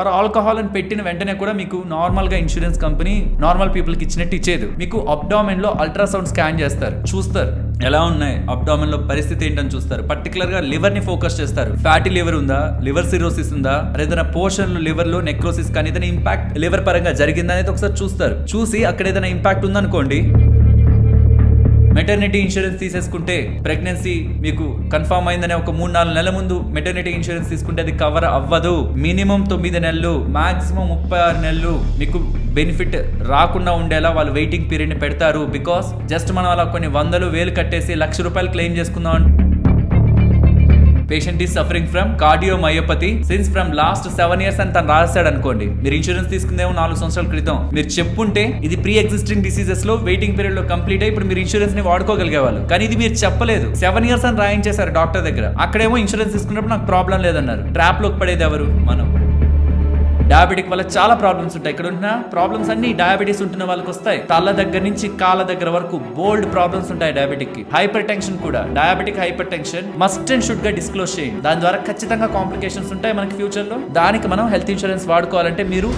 Or alcohol అని పెట్టిన వెంటనే కూడా మీకు నార్మల్ గా ఇన్సూరెన్స్ కంపెనీ నార్మల్ పీపుల్ కి ఇచ్చినట్టు ఇచ్చేది. మీకు అబ్డామెన్ లో అల్ట్రాసౌండ్ స్కాన్ చేస్తారు, చూస్తారు ఎలా ఉన్నాయి అబ్డామెన్ లో పరిస్థితి ఏంటని చూస్తారు. పర్టికులర్ గా లివర్ ని ఫోకస్ చేస్తారు. ఫ్యాటీ లివర్ ఉందా, లివర్ సిరోసిస్ ఉందా, ఏదైనా పోర్షన్ లివర్ లో నెక్రోసిస్ కానీ ఏదైనా ఇంపాక్ట్ లివర్ పరంగా జరిగిందా అనేది ఒకసారి చూస్తారు. చూసి అక్కడ ఏదైనా ఇంపాక్ట్ ఉందనుకోండి, మెటర్నిటీ ఇన్సూరెన్స్ తీసేసుకుంటే ప్రెగ్నెన్సీ మీకు కన్ఫర్మ్ అయిందనే ఒక 3-4 నెలల ముందు మెటర్నిటీ ఇన్సూరెన్స్ తీసుకుంటే అది కవర్ అవ్వదు. మినిమం 9 నెలలు, మాక్సిమం 36 నెలలు మీకు బెనిఫిట్ రాకుండా ఉండేలా వాళ్ళు వెయిటింగ్ పీరియడ్ ని పెడతారు. బికాస్ జస్ట్ మనం అలా కొన్ని 100,000 కట్టేసి ₹1,00,000 క్లెయిమ్ చేసుకుందాం. Patient is suffering from cardiomyopathy since from last 7 years అని తను రాశాడు అనుకోండి. మీరు ఇన్సూరెన్స్ తీసుకుందేమో 4 సంవత్సరాల క్రితం మీరు చెప్పుంటే ఇది ప్రీ ఎగ్జిస్టింగ్ డిసీజెస్ లో వెయిటింగ్ పీరియడ్ లో కంప్లీట్ అయ్యి ఇప్పుడు మీరు ఇన్సూరెన్స్ ని వాడుకోగలిగేవాళ్ళు. కానీ ఇది మీరు చెప్పలేదు, 7 years అని రాయించేశారు డాక్టర్ దగ్గర. అక్కడేమో ఇన్సూరెన్స్ తీసుకున్నప్పుడు నాకు ప్రాబ్లం లేదన్నారు. ట్రాప్ లోకి పడేది ఎవరు? మనం. డయాబెటిక్ వల్ల చాలా ప్రాబ్లమ్స్ ఉంటాయి. ఇక్కడ ఉన్న ప్రాబ్లమ్స్ అన్ని డయాబెటీస్ ఉంటున్న వాళ్ళకి వస్తాయి. తల దగ్గర నుంచి కాళ్ళ దగ్గర వరకు బోల్డ్ ప్రాబ్లమ్స్ ఉంటాయి డయాబెటిక్ కి. హైపర్ టెన్షన్ కూడా, diabetic hyper tension must and should గా డిస్క్లోజ్ చేయండి. దాని ద్వారా ఖచ్చితంగా కాంప్లికేషన్స్ ఉంటాయి మనకి ఫ్యూచర్ లో. దానికి మనం హెల్త్ ఇన్సూరెన్స్ వాడుకోవాలంటే మీరు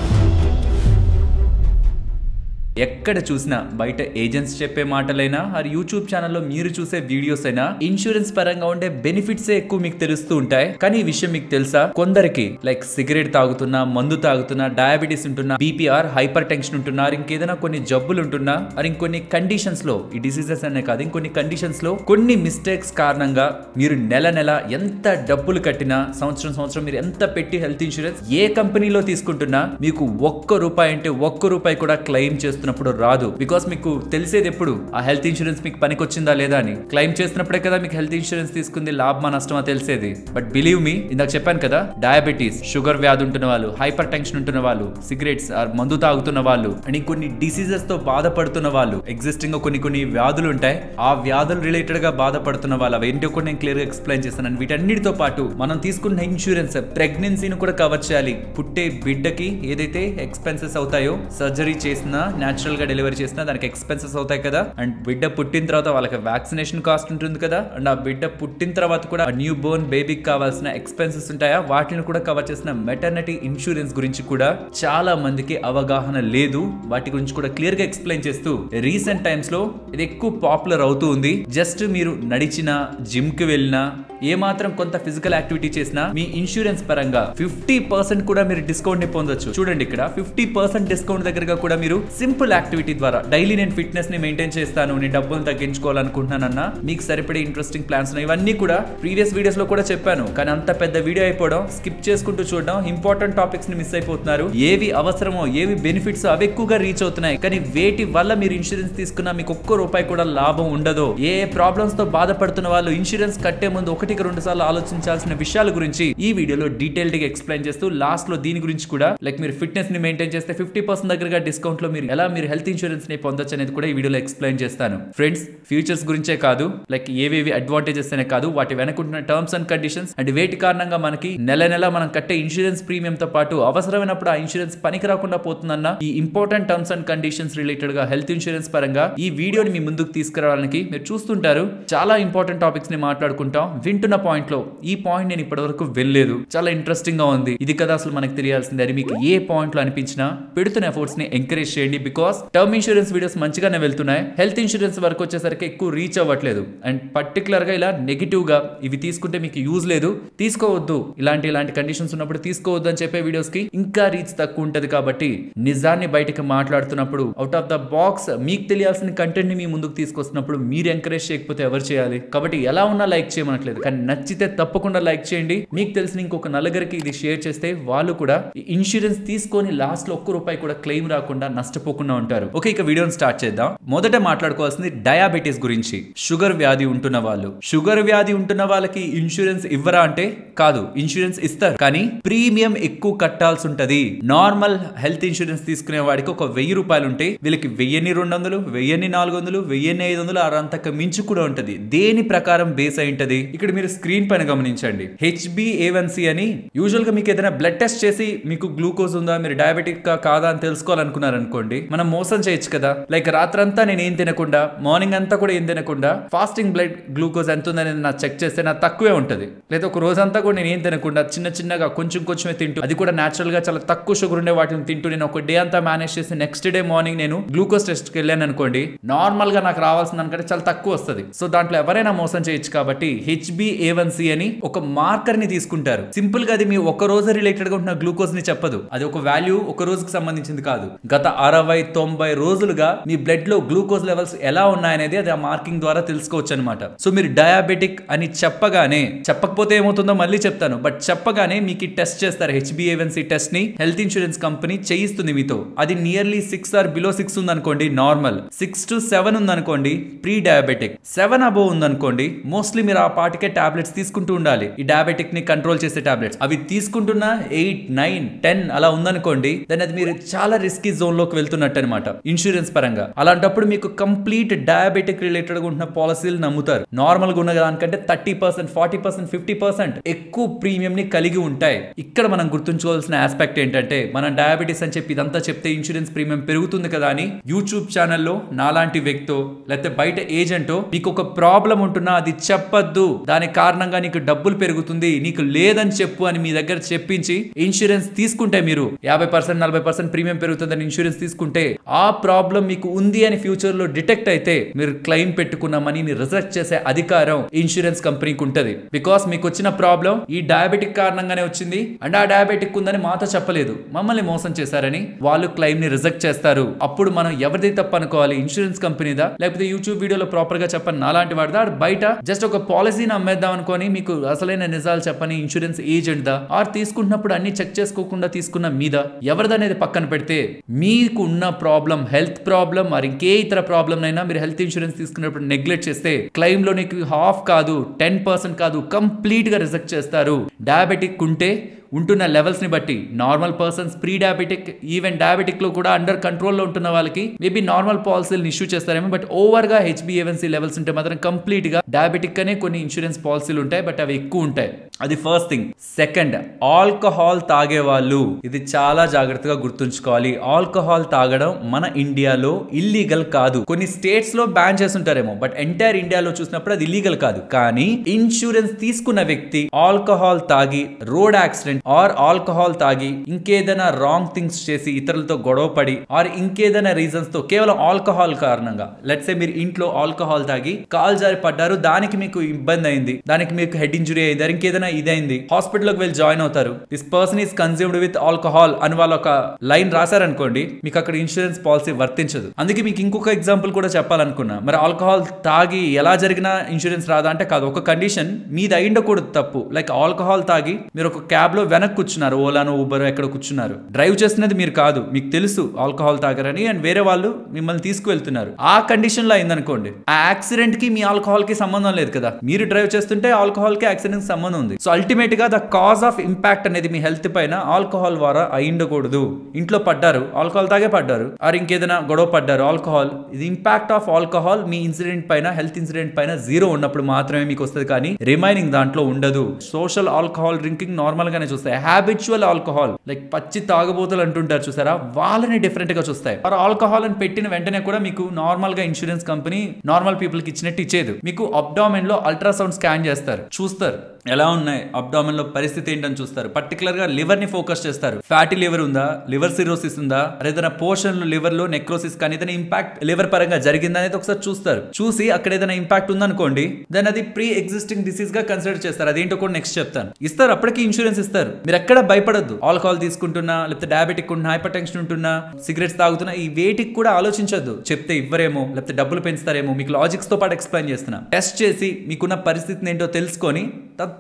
ఎక్కడ చూసినా బయట ఏజెంట్స్ చెప్పే మాటలైనా ఆర్ యూట్యూబ్ ఛానల్లో మీరు చూసే వీడియోస్ అయినా ఇన్సూరెన్స్ పరంగా ఉండే బెనిఫిట్స్ ఎక్కువ మీకు తెలుస్తూ ఉంటాయి. కానీ ఈ విషయం మీకు తెలుసా, కొందరికి లైక్ సిగరెట్ తాగుతున్నా, మందు తాగుతున్నా, డయాబెటీస్ ఉంటున్నా, బీపీఆర్ హైపర్ టెన్షన్ ఉంటున్నా, ఇంకేదైనా కొన్ని జబ్బులు ఉంటున్నా, మరి ఇంకొన్ని కండిషన్స్ లో, ఈ డిసీజెస్ అనే కాదు ఇంకొన్ని కండిషన్స్ లో కొన్ని మిస్టేక్స్ కారణంగా మీరు నెల నెల ఎంత డబ్బులు కట్టినా, సంవత్సరం మీరు ఎంత పెట్టి హెల్త్ ఇన్సూరెన్స్ ఏ కంపెనీలో తీసుకుంటున్నా మీకు ₹1 అంటే ₹1 కూడా క్లెయిమ్ చేస్తున్నప్పుడు రాదు. బికాస్ మీకు తెలిసేది ఎప్పుడు ఆ హెల్త్ ఇన్సూరెన్స్ మీకు పనికొచ్చిందా లేదా అని. క్లెయిమ్ చేస్తున్నప్పుడే కదా మీకు హెల్త్ ఇన్సూరెన్స్ తీసుకుంది లాభమా నష్టమా తెలిసేది. బట్ బిలీవ్ మీ, ఇందాక చెప్పాను కదా, డయాబెటీస్, షుగర్ వ్యాధి ఉంటున్న వాళ్ళు, హైపర్ టెన్షన్ ఉంటున్న వాళ్ళు, సిగరెట్స్ మందు తాగుతున్న వాళ్ళు, అండ్ కొన్ని డిసీజెస్ తో బాధపడుతున్న వాళ్ళు, ఎగ్జిస్టింగ్ గా కొన్ని వ్యాధులు ఉంటాయి, ఆ వ్యాధులు రిలేటెడ్ గా బాధపడుతున్న వాళ్ళు, అవి ఏంటో కూడా నేను క్లియర్ గా ఎక్స్ప్లెయిన్ చేస్తాను. వీటన్నిటితో పాటు మనం తీసుకున్న ఇన్సూరెన్స్ ప్రెగ్నెన్సీని కూడా కవర్ చేయాలి. పుట్టే బిడ్డకి ఏదైతే ఎక్స్పెన్సెస్ అవుతాయో, సర్జరీ చేసినా, న్యాచురల్ గా డెలివరీ చేసినా దానికి ఎక్స్పెన్సెస్ అవుతాయి కదా. అండ్ బిడ్డ పుట్టిన తర్వాత వాళ్ళకి వ్యాక్సినేషన్ కాస్ట్ ఉంటుంది కదా. అండ్ ఆ బిడ్డ పుట్టిన తర్వాత కూడా న్యూ బోర్న్ బేబీకి కావాల్సిన ఎక్స్పెన్సెస్ ఉంటాయా, వాటిని కూడా కవర్ చేసిన మెటర్నిటీ ఇన్సూరెన్స్ గురించి కూడా చాలా మందికి అవగాహన లేదు. వాటి గురించి కూడా క్లియర్ గా ఎక్స్ప్లెయిన్ చేస్తూ రీసెంట్ టైమ్స్ లో ఇది ఎక్కువ పాపులర్ అవుతూ ఉంది. జస్ట్ మీరు నడిచినా, జిమ్ కి వెళ్ళినా, ఏమాత్రం కొంత ఫిజికల్ యాక్టివిటీ చేసినా మీ ఇన్సూరెన్స్ పరంగా 50% కూడా మీరు డిస్కౌంట్ ని పొందొచ్చు. చూడండి, ఇక్కడ 50% డిస్కౌంట్ దగ్గరగా కూడా మీరు సింపుల్ యాక్టివిటీ ద్వారా, డైలీ నేను ఫిట్నెస్ ని మెయింటైన్ చేస్తాను, నేను డబ్బులు తగ్గించుకోవాలనుకుంటున్నానన్నా మీకు సరిపడే ఇంట్రెస్టింగ్ ప్లాన్స్ ఉన్నాయి. ఇవన్నీ కూడా ప్రీవియస్ వీడియోస్ లో కూడా చెప్పాను. కానీ అంత పెద్ద వీడియో అయిపోవడం, స్కిప్ చేసుకుంటూ చూడడం, ఇంపార్టెంట్ టాపిక్స్ ని మిస్ అయిపోతున్నారు. ఏవి అవసరమో, ఏవి బెనిఫిట్స్ అవి ఎక్కువగా రీచ్ అవుతున్నాయి. కానీ వేటి వల్ల మీరు ఇన్సూరెన్స్ తీసుకున్నా మీకు ₹1 కూడా లాభం ఉండదు. ఏ ప్రాబ్లమ్స్ తో బాధపడుతున్న వాళ్ళు ఇన్సూరెన్స్ కట్టే ముందు 1-2 సార్లు ఆలోచించాల్సిన విషయాల గురించి ఈ వీడియోలో డీటెయిల్డ్ గా ఎక్స్ప్లెయిన్ చేస్తూ లాస్ట్ లో దీని గురించి కూడా, లైక్ మీరు ఫిట్నెస్ ని మెయింటైన్ చేస్తే 50% దగ్గరగా డిస్కౌంట్ లో మీరు ఎలా మీరు హెల్త్ ఇన్సూరెన్స్ ని పొందొచ్చు అనేది కూడా ఈ వీడియోలో ఎక్స్ప్లెయిన్ చేస్తాను. ఫ్రెండ్స్, ఫ్యూచర్స్ గురించే కాదు, లైక్ ఏవేవి అడ్వాంటేజెస్ అనే కాదు, వాటి వెనకుంటున్న టర్మ్స్ అండ్ కండిషన్స్ అండ్ వేటి కారణంగా మనకి నెల మనం కట్టే ఇన్సూరెన్స్ ప్రీమియం తో పాటు అవసరమైనప్పుడు ఆ ఇన్సూరెన్స్ పనికి రాకుండా పోతుందన్న ఈ important terms and conditions related గా హెల్త్ ఇన్సూరెన్స్ పరంగా ఈ వీడియోని మీ ముందుకు తీసుకురావడానికి మీరు చూస్తుంటారు. చాలా ఇంపార్టెంట్ టాపిక్స్ ని మాట్లాడుకుంటాం. వింటున్న పాయింట్ లో ఈ పాయింట్ నేను ఇప్పటివరకు వెళ్ళలేదు, చాలా ఇంట్రెస్టింగ్ గా ఉంది, ఇది కదా అసలు మనకు తెలియాల్సింది అని మీకు ఏ పాయింట్ లో అనిపించినా పెడుతున్న ఎఫర్ట్స్ ని ఎంకరేజ్ చేయండి. బికాస్ టర్మ్ ఇన్సూరెన్స్ వీడియోస్ మంచిగానే వెళ్తున్నాయి, హెల్త్ ఇన్సూరెన్స్ వరకు వచ్చేసరికి ఎక్కువ రీచ్ అవ్వట్లేదు. అండ్ పర్టికులర్ గా ఇలా నెగిటివ్ గా ఇవి తీసుకుంటే మీకు యూజ్ లేదు, తీసుకోవద్దు, ఇలాంటి కండిషన్స్ ఉన్నప్పుడు తీసుకోవద్దు అని చెప్పే వీడియోస్ కి ఇంకా రీచ్ తక్కువ ఉంటది. కాబట్టి నిజాన్ని బయటకు మాట్లాడుతున్నప్పుడు, అవుట్ ఆఫ్ ద బాక్స్ మీకు తెలియాల్సిన కంటెంట్ ని మీ ముందుకు తీసుకొస్తున్నప్పుడు మీరు ఎంకరేజ్ చేయకపోతే ఎవరు చేయాలి? కాబట్టి ఎలా ఉన్నా లైక్ చేయమనట్లేదు, కానీ నచ్చితే తప్పకుండా లైక్ చేయండి. మీకు తెలిసిన ఇంకొక నలుగురికి ఇది షేర్ చేస్తే వాళ్ళు కూడా ఇన్సూరెన్స్ తీసుకొని లాస్ట్ లో ₹1 కూడా క్లెయిమ్ రాకుండా నష్టపోకుండా ఉంటారు. ఓకే, ఇక వీడియోని స్టార్ట్ చేద్దాం. మొదట మాట్లాడుకోవాల్సింది డయాబెటీస్ గురించి. షుగర్ వ్యాధి ఉంటున్న వాళ్ళు, షుగర్ వ్యాధి ఉంటున్న వాళ్ళకి ఇన్సూరెన్స్ ఇవ్వరా అంటే కాదు, ఇన్సూరెన్స్ ఇస్తారు, కానీ ప్రీమియం ఎక్కువ కట్టాల్సి ఉంటది. నార్మల్ హెల్త్ ఇన్సూరెన్స్ తీసుకునే వాడికి ఒక ₹1,000 ఉంటే వీళ్ళకి 1,200, 1,400, 1,500 అంతకు మించి కూడా ఉంటది. దేని ప్రకారం బేస్ అయి ఉంటది? ఇక్కడ మీరు స్క్రీన్ పైన గమనించండి, HbA1c అని. యూజువల్ గా మీకు ఏదైనా బ్లడ్ టెస్ట్ చేసి మీకు గ్లూకోజ్ ఉందా, మీరు డయాబెటిక్ కాదా అని తెలుసుకోవాలనుకున్నారనుకోండి, మనం మోసం చేయొచ్చు కదా. లైక్ రాత్రంతా నేను ఏం తినకుండా, మార్నింగ్ అంతా కూడా ఏం తినకుండా ఫాస్టింగ్ బ్లడ్ గ్లూకోజ్ ఎంత ఉందని నాకు చెక్ చేస్తే నాకు తక్కువే ఉంటుంది. లేదా ఒక రోజంతా కూడా నేను ఏం తినకుండా చిన్నగా కొంచెమే తింటూ, అది కూడా న్యాచురల్ గా చాలా తక్కువ షుగర్ ఉండే వాటిని తింటూ నేను ఒక డే అంతా మేనేజ్ చేసి నెక్స్ట్ డే మార్నింగ్ నేను గ్లూకోజ్ టెస్ట్ కి వెళ్ళాను అనుకోండి, నార్మల్ గా నాకు రావాల్సిన దానికంటే చాలా తక్కువ వస్తుంది. సో దాంట్లో ఎవరైనా మోసం చేయొచ్చు. కాబట్టి HbA1c అని ఒక మార్కర్ ని తీసుకుంటారు. సింపుల్ గా అది మీ ఒక రోజు రిలేటెడ్ గా ఉన్న గ్లూకోజ్ ని చెప్పదు. అది ఒక వాల్యూ ఒక రోజుకి సంబంధించింది కాదు. గత 60-90 రోజులుగా మీ బ్లడ్ లో గ్లూకోజ్ లెవెల్స్ ఎలా ఉన్నాయనేది అది ఆ మార్కింగ్ ద్వారా తెలుసుకోవచ్చు అనమాట. సో మీరు డయాబెటిక్ అని చెప్పకపోతే ఏమవుతుందో మళ్ళీ చెప్తాను, బట్ చెప్పగానే మీకు టెస్ట్ చేస్తారు. HbA1c టెస్ట్ ని హెల్త్ ఇన్సూరెన్స్ కంపెనీ చేయిస్తుంది మీతో. అది నియర్లీ 6 or below 6 ఉందనుకోండి నార్మల్, 6 to 7 ఉందనుకోండి ప్రీ డయాబెటిక్, 7 above ఉందనుకోండి మోస్ట్లీ మీరు ఆ పాటికే టాబ్లెట్స్ తీసుకుంటూ ఉండాలి. ఈ డయాబెటిక్ ని కంట్రోల్ చేసే టాబ్లెట్స్ అవి తీసుకుంటున్న 8, 9, 10 అలా ఉందనుకోండి, దాని అది మీరు చాలా రిస్కీ జోన్ లోకి వెళ్తున్నట్టు అనమాట ఇన్సూరెన్స్ పరంగా. అలాంటప్పుడు మీకు కంప్లీట్ డయాబెటిక్ రిలేటెడ్ గా ఉన్న పాలసీలు నమ్ముతారు. నార్మల్ గా ఉన్న దానికంటే 30%, 40%, 50% ఎక్కువ ప్రీమియం ని కలిగి ఉంటాయి. ఇక్కడ మనం గుర్తుంచుకోవాల్సిన ఆస్పెక్ట్ ఏంటంటే, మనం డయాబెటీస్ అని చెప్పి ఇదంతా చెప్తే ఇన్సూరెన్స్ ప్రీమియం పెరుగుతుంది కదా అని యూట్యూబ్ ఛానల్లో నాలాంటి వ్యక్తో లేకపోతే బయట ఏజెంటో మీకు ఒక ప్రాబ్లం ఉంటున్నా అది చెప్పద్దు, దాని కారణంగా నీకు డబ్బులు పెరుగుతుంది, నీకు లేదని చెప్పు అని మీ దగ్గర చెప్పించి ఇన్సూరెన్స్ తీసుకుంటే, మీరు 50%, 40% ప్రీమియం పెరుగుతుందని ఇన్సూరెన్స్ తీసుకుంటే, ఆ ప్రాబ్లం మీకు ఉంది అని ఫ్యూచర్ లో డిటెక్ట్ అయితే మీరు క్లెయిమ్ పెట్టుకున్న మనీని రిజెక్ట్ చేసే అధికారం ఇన్సూరెన్స్ కంపెనీకి ఉంటది. బికాస్ మీకు వచ్చిన ప్రాబ్లం ఈ డయాబెటిక్ కారణంగానే వచ్చింది అండ్ ఆ డయాబెటిక్ ఉందని మాతో చెప్పలేదు, మమ్మల్ని మోసం చేశారని వాళ్ళు క్లెయిమ్ ని రిజెక్ట్ చేస్తారు. అప్పుడు మనం ఎవరిది తప్పు అనుకోవాలి, ఇన్సూరెన్స్ కంపెనీదా లేకపోతే యూట్యూబ్ వీడియోలో ప్రాపర్ గా చెప్పని నాలాంటి వాడిదా, బయట జస్ట్ ఒక పాలసీని అమ్మేద్దాం అనుకోని మీకు అసలైన నిజాలు చెప్పని ఇన్సూరెన్స్ ఏజెంట్ దా, ఆర్ తీసుకుంటున్నప్పుడు అన్ని చెక్ చేసుకోకుండా తీసుకున్న మీద ఎవరిదనేది పక్కన పెడితే, మీకు ఉన్న ప్రాబ్లం హెల్త్ ప్రాబ్లం మరి ఇంకే ఇతర ప్రాబ్లం అయినా మీరు హెల్త్ ఇన్సూరెన్స్ తీసుకున్నప్పుడు నెగ్లెక్ట్ చేస్తే క్లెయిమ్ లో నీకు హాఫ్ కాదు 10% కాదు కంప్లీట్ గా రిజెక్ట్ చేస్తారు. డయాబెటిక్ ఉంటే ఉంటున్న లెవెల్స్ ని బట్టి normal persons, pre diabetic, even diabetic లో కూడా అండర్ కంట్రోల్లో ఉంటున్న వాళ్ళకి మేబీ నార్మల్ పాలసీలు ఇష్యూ చేస్తారేమో, బట్ ఓవర్ గా HbA1c లెవెల్స్ ఉంటే మాత్రం కంప్లీట్ గా డయాబెటిక్ అనే కొన్ని ఇన్సూరెన్స్ పాలసీలు ఉంటాయి, బట్ అవి ఎక్కువ ఉంటాయి. అది ఫస్ట్ థింగ్. సెకండ్, ఆల్కహాల్ తాగే వాళ్ళు ఇది చాలా జాగ్రత్తగా గుర్తుంచుకోవాలి. ఆల్కహాల్ తాగడం మన ఇండియాలో ఇల్లీగల్ కాదు. కొన్ని స్టేట్స్ లో బ్యాన్ చేస్తుంటారేమో, బట్ ఎంటైర్ ఇండియాలో చూసినప్పుడు అది ఇల్లీగల్ కాదు. కానీ ఇన్సూరెన్స్ తీసుకున్న వ్యక్తి ఆల్కహాల్ తాగి రోడ్ యాక్సిడెంట్ ఆర్ ఆల్కహాల్ తాగి ఇంకేదైనా రాంగ్ థింగ్స్ చేసి ఇతరులతో గొడవ పడి ఆర్ ఇంకేదైనా రీజన్స్ తో కేవలం ఆల్కహాల్ కారణంగా, లెట్స్ సే మీరు ఇంట్లో ఆల్కహాల్ తాగి కాల్ జారి పడ్డారు, దానికి మీకు ఇబ్బంది అయింది, దానికి మీకు హెడ్ ఇంజురీ అయింది, ఇంకేదైనా ఇదైంది, హాస్పిటల్కి వెళ్ళి జాయిన్ అవుతారు, this person is consumed with alcohol అని వాళ్ళు ఒక లైన్ రాశారనుకోండి, మీకు అక్కడ ఇన్సూరెన్స్ పాలసీ వర్తించదు. అందుకే మీకు ఇంకొక ఎగ్జాంపుల్ కూడా చెప్పాలనుకున్నా. మరి ఆల్కహాల్ తాగి ఎలా జరిగినా ఇన్సూరెన్స్ రాదా అంటే కాదు. ఒక కండిషన్ మీది అయిండకూడదు తప్పు, లైక్ ఆల్కహాల్ తాగి మీరు ఒక క్యాబ్ లో వెనక్కి కూర్చున్నారు, ఓలానో ఊబర్ ఎక్కడ కూర్చున్నారు, డ్రైవ్ చేస్తున్నది మీరు కాదు, మీకు తెలుసు ఆల్కహాల్ తాగరని, అండ్ వేరే వాళ్ళు మిమ్మల్ని తీసుకువెళ్తున్నారు, ఆ కండిషన్ లో అయిందనుకోండి, ఆ యాక్సిడెంట్ కి మీ ఆల్కహాల్ కి సంబంధం లేదు కదా, మీరు డ్రైవ్ చేస్తుంటే ఆల్కహాల్ కి యాక్సిడెంట్ కి సంబంధం ఉంది. సో అల్టిమేట్ గా ద కాజ్ ఆఫ్ ఇంపాక్ట్ అనేది మీ హెల్త్ పైన ఆల్కహాల్ ద్వారా అయిండకూడదు. ఇంట్లో పడ్డారు, ఆల్కహాల్ తాగే పడ్డారు, ఆర్ ఇంకేదైనా గొడవ పడ్డారు, ఆల్కహాల్, ఇది impact of alcohol me incident పైన, హెల్త్ ఇన్సిడెంట్ పైన 0 ఉన్నప్పుడు మాత్రమే మీకు వస్తుంది, కానీ రిమైనింగ్ దాంట్లో ఉండదు. సోషల్ ఆల్కహాల్ డ్రింకింగ్ నార్మల్ గానే చూస్తాయి. హ్యాబిచువల్ ఆల్కహాల్ లైక్ పచ్చి తాగబోతులు అంటుంటారు చూసారా, వాళ్ళని డిఫరెంట్ గా చూస్తాయి. ఆల్కహాల్ అని పెట్టిన వెంటనే కూడా మీకు నార్మల్ గా ఇన్సూరెన్స్ కంపెనీ నార్మల్ పీపుల్ కి ఇచ్చినట్టు ఇచ్చేది. మీకు అబ్డామెన్ లో అల్ట్రాసౌండ్ స్కాన్ చేస్తారు, చూస్తారు ఎలా ఉన్నాయి అబ్డామెన్ లో పరిస్థితి ఏంటని చూస్తారు. పర్టికులర్ గా లివర్ ని ఫోకస్ చేస్తారు. ఫ్యాటీ లివర్ ఉందా, లివర్ సిరోసిస్ ఉందా, ఏదైనా పోర్షన్ లివర్ లో నెక్రోసిస్ కానీ ఏదైనా ఇంపాక్ట్ లివర్ పరంగా జరిగిందా అనేది ఒకసారి చూస్తారు. చూసి అక్కడ ఏదైనా ఇంపాక్ట్ ఉందనుకోండి, దాని అది ప్రీ ఎగ్జిస్టింగ్ డిసీజ్ గా కన్సిడర్ చేస్తారు. అదేంటో కూడా నెక్స్ట్ చెప్తాను. ఇస్తారు, అప్పటికి ఇన్సూరెన్స్ ఇస్తారు. మీరు ఎక్కడ భయపడద్దు. ఆల్కహాల్ తీసుకుంటున్నా, లేకపోతే డయాబెటిక్ ఉన్నా, హైపర్ టెన్షన్ ఉంటున్నా, సిగరెట్స్ తాగుతున్నా, ఈ వేటికి కూడా ఆలోచించద్దు. చెప్తే ఇవ్వరేమో, లేకపోతే డబ్బులు పెంచుతారేమో, మీకు లాజిక్స్ తో పాటు ఎక్స్ప్లెయిన్ చేస్తున్నా. టెస్ట్ చేసి మీకున్న పరిస్థితిని ఏంటో తెలుసుకొని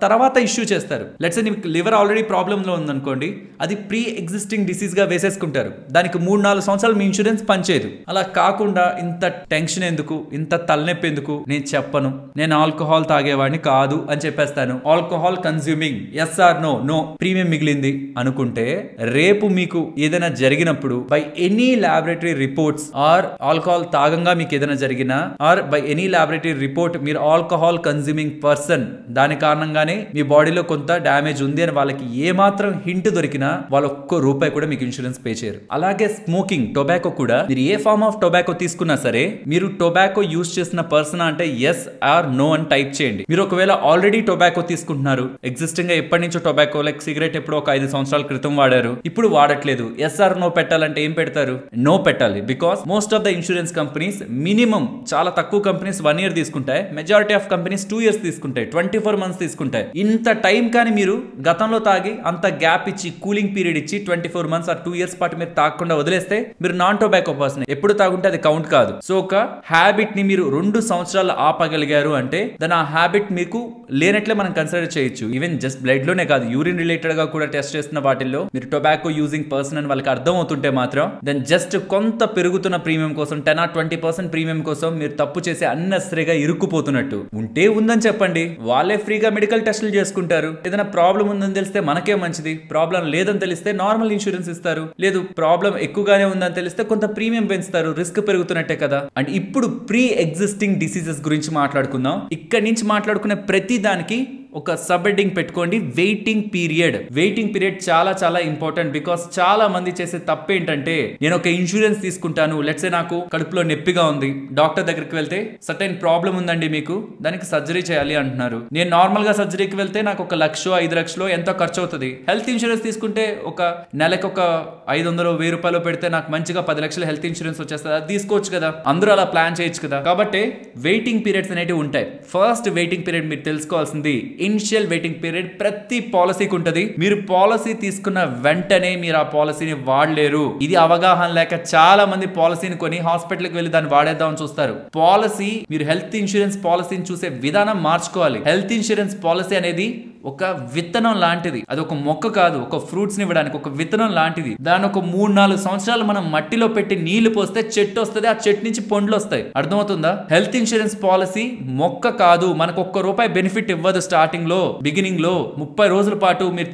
తర్వాత ఇష్యూ చేస్తారు. లెట్స్ సే మీకు లివర్ ఆల్రెడీ ప్రాబ్లమ్ లో ఉందనుకోండి, అది ప్రీ ఎగ్జిస్టింగ్ డిసీజ్ గా వేసేసుకుంటారు. దానికి 3-4 సంవత్సరాలు మీ ఇన్సూరెన్స్ పనిచేయదు. అలా కాకుండా ఇంత టెన్షన్ ఎందుకు, ఇంత తలనొప్పి ఎందుకు, నేను చెప్పను, నేను ఆల్కహాల్ తాగేవాడిని కాదు అని చెప్పేస్తాను. Alcohol consuming yes or no, no, premium మిగిలింది అనుకుంటే రేపు మీకు ఏదైనా జరిగినప్పుడు by any laboratory reports or alcohol తాగంగా మీకు ఏదైనా జరిగినా or by any laboratory report మీరు ఆల్కహాల్ కన్స్యూమింగ్ పర్సన్, దాని కారణంగానే మీ బాడీలో కొంత డ్యామేజ్ ఉంది అని వాళ్ళకి ఏ మాత్రం హింట్ దొరికినా వాళ్ళు ₹1 కూడా మీకు ఇన్సూరెన్స్ పే చేయరు. అలాగే స్మోకింగ్, టొబాకో కూడా మీరు ఏ ఫార్మ్ ఆఫ్ టొబాకో తీసుకున్నా సరే మీరు టొబాకో యూజ్ చేసిన పర్సన్ అంటే ఎస్ ఆర్ నో అని టైప్ చేయండి. మీరు ఒకవేళ ఆల్రెడీ టొబాకో తీసుకుంటున్నారు, ఎగ్జిస్టింగ్ గా ఎప్పటి నుంచో టొబాకో లైక్ సిగరెట్ ఎప్పుడు ఒక 5 సంవత్సరాల క్రితం వాడారు, ఇప్పుడు వాడట్లేదు, ఎస్ ఆర్ నో పెట్టాలంటే ఏం పెడతారు? నో పెట్టాలి. Because most of the insurance companies minimum, చాలా తక్కువ కంపెనీస్ 1 year తీసుకుంటాయి, మెజారిటీ ఆఫ్ కంపెనీస్ 2 years తీసుకుంటాయి, 24 months తీసుకుంటాయి. ఇంత టైం కానీ మీరు గతంలో తాగి అంత గ్యాప్ ఇచ్చి కూలింగ్ పీరియడ్ ఇచ్చి 24 months ఆర్ 2 years పాటు మీరు తాగకుండా వదిలేస్తే మీరు నాన్ టొబాకో పర్సన్. ఎప్పుడు తాగుంటే అది కౌంట్ కాదు. సో ఒక హ్యాబిట్ ని మీరు 2 సంవత్సరాలు ఆపగలిగారు అంటే దాని ఆ హ్యాబిట్ మీకు లేనట్లే మనం కన్సిడర్ చేయొచ్చు. ఈవెన్ జస్ట్ బ్లడ్ లోనే కాదు, యూరిన్ రిలేటెడ్ గా కూడా టెస్ట్ చేస్తున్న వాటిల్లో మీరు టొబాకో యూజింగ్ పర్సన్ అని వాళ్ళకి అర్థం అవుతుంటే మాత్రం దెన్ జస్ట్ కొంత పెరుగుతున్న ప్రీమియం కోసం 10 or 20% ప్రీమియం కోసం మీరు తప్పు చేసి అన్నెసరీగా ఇరుక్కుపోతున్నట్టు. ఉంటే ఉందని చెప్పండి, వాళ్ళే ఫ్రీగా మెడికల్ టెస్టులు చేసుకుంటారు. ఏదైనా ప్రాబ్లం ఉందని తెలిస్తే మనకే మంచిది, ప్రాబ్లం లేదని తెలిస్తే నార్మల్ ఇన్సూరెన్స్ ఇస్తారు. లేదు ప్రాబ్లం ఎక్కువగానే ఉందని తెలిస్తే కొంత ప్రీమియం పెంచుతారు, రిస్క్ పెరుగుతున్నట్టే కదా. అండ్ ఇప్పుడు ప్రీ ఎగ్జిస్టింగ్ డిసీజెస్ గురించి మాట్లాడుకుందాం. ఇక్కడి నుంచి మాట్లాడుకునే ప్రతి దానికి ఒక సబ్ హెడ్డింగ్ పెట్టుకోండి, వెయిటింగ్ పీరియడ్. వెయిటింగ్ పీరియడ్ చాలా చాలా ఇంపార్టెంట్. బికాస్ చాలా మంది చేసే తప్పు ఏంటంటే, నేను ఒక ఇన్సూరెన్స్ తీసుకుంటాను, లెట్స్ సే నాకు కడుపులో నొప్పిగా ఉంది, డాక్టర్ దగ్గరికి వెళ్తే సర్టెన్ ప్రాబ్లం ఉందండి మీకు, దానికి సర్జరీ చేయాలి అంటున్నారు. నేను నార్మల్ గా సర్జరీకి వెళ్తే నాకు 1 లక్ష 5 లక్షలు ఎంతో ఖర్చు అవుతుంది. హెల్త్ ఇన్సూరెన్స్ తీసుకుంటే ఒక నెలకు ఒక 500 1000 రూపాయలు పెడితే నాకు మంచిగా 10 లక్షల హెల్త్ ఇన్సూరెన్స్ వచ్చేస్తుంది. అది తీసుకోవచ్చు కదా, అందరూ అలా ప్లాన్ చేయొచ్చు కదా. కాబట్టి వెయిటింగ్ పీరియడ్స్ అనేవి ఉంటాయి. ఫస్ట్ వెయిటింగ్ పీరియడ్ మీరు తెలుసుకోవాల్సింది ఇనిషియల్ వెయిటింగ్ పీరియడ్ ప్రతి పాలసీకి ఉంటది. మీరు పాలసీ తీసుకున్న వెంటనే మీరు ఆ పాలసీని వాడలేరు. ఇది అవగాహన లేక చాలా మంది పాలసీని కొని హాస్పిటల్కి వెళ్ళి దాన్ని వాడేద్దామని చూస్తారు. పాలసీ, మీరు హెల్త్ ఇన్సూరెన్స్ పాలసీని చూసే విధానం మార్చుకోవాలి. హెల్త్ ఇన్సూరెన్స్ పాలసీ అనేది ఒక విత్తనం లాంటిది. అది ఒక మొక్క కాదు, ఒక ఫ్రూట్స్ ని ఇవ్వడానికి ఒక విత్తనం లాంటిది. దాని ఒక 3-4 సంవత్సరాలు మనం మట్టిలో పెట్టి నీళ్లు పోస్తే చెట్టు వస్తుంది, ఆ చెట్టు నుంచి పండ్లు వస్తాయి. అర్థమవుతుందా? హెల్త్ ఇన్సూరెన్స్ పాలసీ మొక్క కాదు, మనకు ₹1 బెనిఫిట్ ఇవ్వదు. స్టార్టింగ్ లో, బిగినింగ్ లో 30 రోజుల పాటు మీరు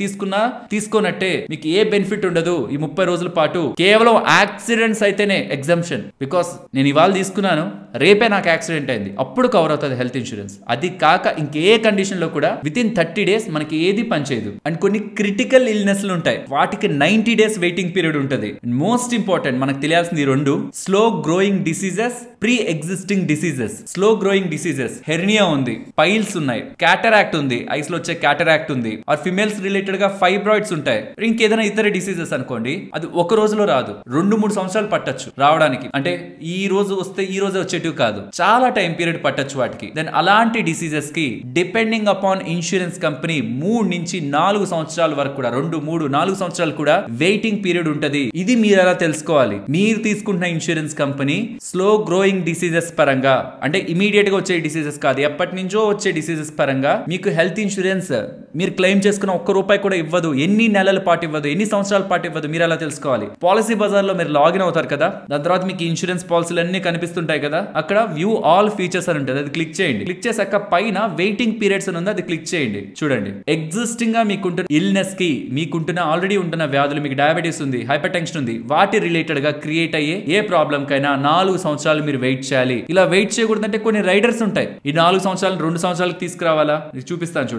తీసుకోనట్టే మీకు ఏ బెనిఫిట్ ఉండదు. ఈ 30 రోజుల పాటు కేవలం యాక్సిడెంట్స్ అయితేనే ఎగ్జంప్షన్. బికాస్ నేను ఇవాళ తీసుకున్నాను, రేపే నాకు యాక్సిడెంట్ అయింది, అప్పుడు కవర్ అవుతుంది హెల్త్ ఇన్సూరెన్స్. అది కాక ఇంకే కండిషన్ లో కూడా విత్ ఇన్ 30 days మనకి ఏది పనిచేయదు. అండ్ కొన్ని క్రిటికల్ ఇల్నెస్లు ఉంటాయి, వాటికి 90 days వెయిటింగ్ పీరియడ్ ఉంటుంది. మోస్ట్ ఇంపార్టెంట్ మనకు తెలియాల్సింది 2: slow growing diseases, pre existing diseases. Slow growing diseases, hernia ఉంది, పైల్స్ ఉన్నాయి, క్యాటరాక్ట్ ఉంది, ఐస్ లో వచ్చే క్యాటరాక్ట్ ఉంది, ఆర్ ఫిమేల్స్ రిలేటెడ్ గా ఫైబ్రాయిడ్స్ ఉంటాయి. ఇంకేదైనా ఇతర డిసీజెస్ అనుకోండి, అది ఒక రోజులో రాదు, 2-3 సంవత్సరాలు పట్టొచ్చు రావడానికి. అంటే ఈ రోజు వస్తే ఈ రోజు వచ్చేటివి కాదు, చాలా టైం పీరియడ్ పట్టొచ్చు వాటికి. దెన్ అలాంటి డిసీజెస్ కి డిపెండింగ్ అపాన్ ఇన్సూరెన్స్ కంపెనీ 3 నుంచి 4 సంవత్సరాల వరకు కూడా 2, 3, 4 సంవత్సరాలు కూడా వెయిటింగ్ పీరియడ్ ఉంటది. ఇది మీరు ఎలా తెలుసుకోవాలి? మీరు తీసుకుంటున్న insurance company slow growing diseases పరంగా, అంటే ఇమీడియట్ గా వచ్చే డిసీజెస్ కాదు, ఎప్పటి నుంచో వచ్చే డిసీజెస్ పరంగా మీకు హెల్త్ ఇన్సూరెన్స్ మీరు క్లెయిమ్ చేసుకున్న ₹1 కూడా ఇవ్వదు, ఎన్ని నెలల పాటు ఇవ్వదు, ఎన్ని సంవత్సరాల పాటు ఇవ్వదు. మీరు ఎలా తెలుసుకోవాలి? పాలసీ బజార్ లో మీరు లాగిన్ అవుతారు కదా, దాని తర్వాత మీకు ఇన్సూరెన్స్ పాలసీలు అన్ని కనిపిస్తుంటాయి కదా, అక్కడ వ్యూ ఆల్ ఫీచర్స్ అని ఉంటుంది, అది క్లిక్ చేయండి. క్లిక్ చేసాక పైన వెయిటింగ్ పీరియడ్స్ అని ఉంది, అది క్లిక్ చేయండి. చూడండి, ఎగ్జిస్టింగ్ గా మీకుంటున్న ఇల్నెస్ కి, మీకుంటున్న ఆల్రెడీ ఉంటున్న వ్యాధులు, మీకు డయాబెటీస్ ఉంది, హైపర్ టెన్షన్ ఉంది, వాటి రిలేటెడ్ గా క్రియేట్ అయ్యే ఏ ప్రాబ్లం కైనా 4 సంవత్సరాలు మీరు వెయిట్ చేయాలి. ఇలా వెయిట్ చేయకూడదంటే కొన్ని రైడర్స్ ఉంటాయి, ఈ 4 సంవత్సరాలు 2 సంవత్సరాలకు తీసుకురావాలా? చూపిస్తాను